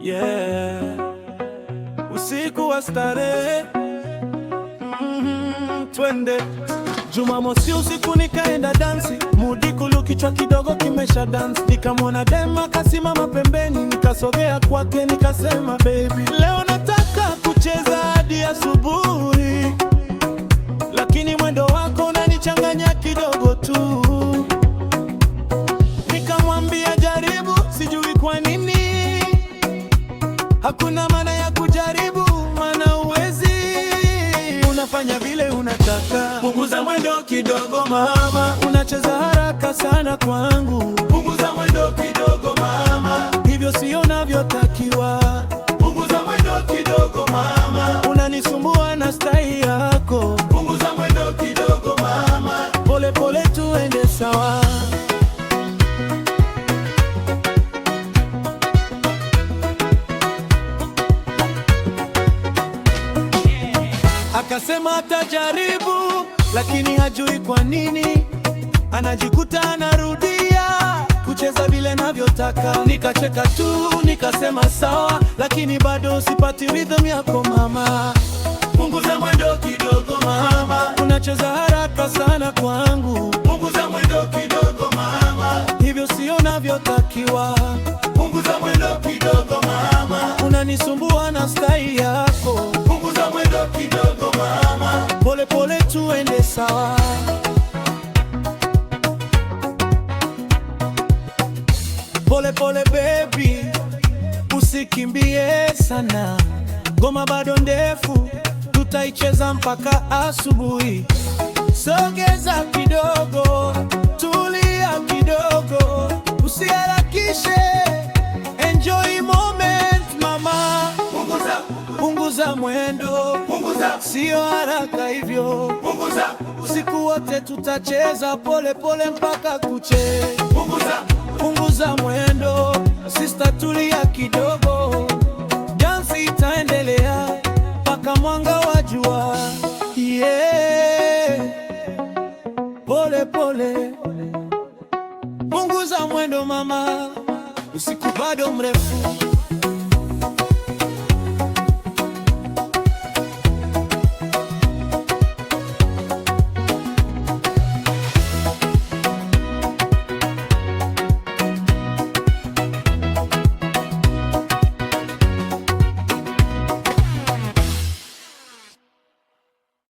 Yeah, usiku wa starehe. Twende Jumamosi usiku nikaenda dansi, mudikulu kichwa kidogo kimesha dance. Nikamwona dema kasimama pembeni, nikasogea kwake nikasema, baby, leo nataka kucheza hadi asubuhi, lakini mwendo wako unanichanganya kidogo tu. Nikamwambia jaribu, sijui kwa nini hakuna maana ya kujaribu, maana uwezi, unafanya vile unataka. Punguza mwendo kidogo mama, unacheza haraka sana kwangu. Punguza mwendo kidogo mama, hivyo sio unavyotakiwa. Punguza mwendo kidogo mama, unanisumbua na style yako. Punguza mwendo kidogo mama, pole pole tuende sawa. Akasema atajaribu, lakini hajui kwa nini anajikuta anarudia kucheza vile navyotaka. Nikacheka tu nikasema sawa, lakini bado sipati rhythm yako mama. Punguza mwendo kidogo mama, unacheza haraka sana kwangu. Punguza mwendo kidogo mama, hivyo sio navyotakiwa. Punguza mwendo kidogo mama, unanisumbua na style yako. Punguza mwendo kidogo mama, pole pole tuende sawa. Pole pole baby, usikimbie sana, ngoma bado ndefu, tutaicheza mpaka asubuhi. Sogeza kidogo, tulia kidogo, usiharakishe, enjoy moment mama. Punguza mwendo, sio haraka hivyo. Usiku wote tutacheza pole pole mpaka kuche. Punguza mwendo, sister tulia kidogo, dance itaendelea mpaka mwanga wa jua. Yeah, pole pole, punguza mwendo mama, usiku bado mrefu.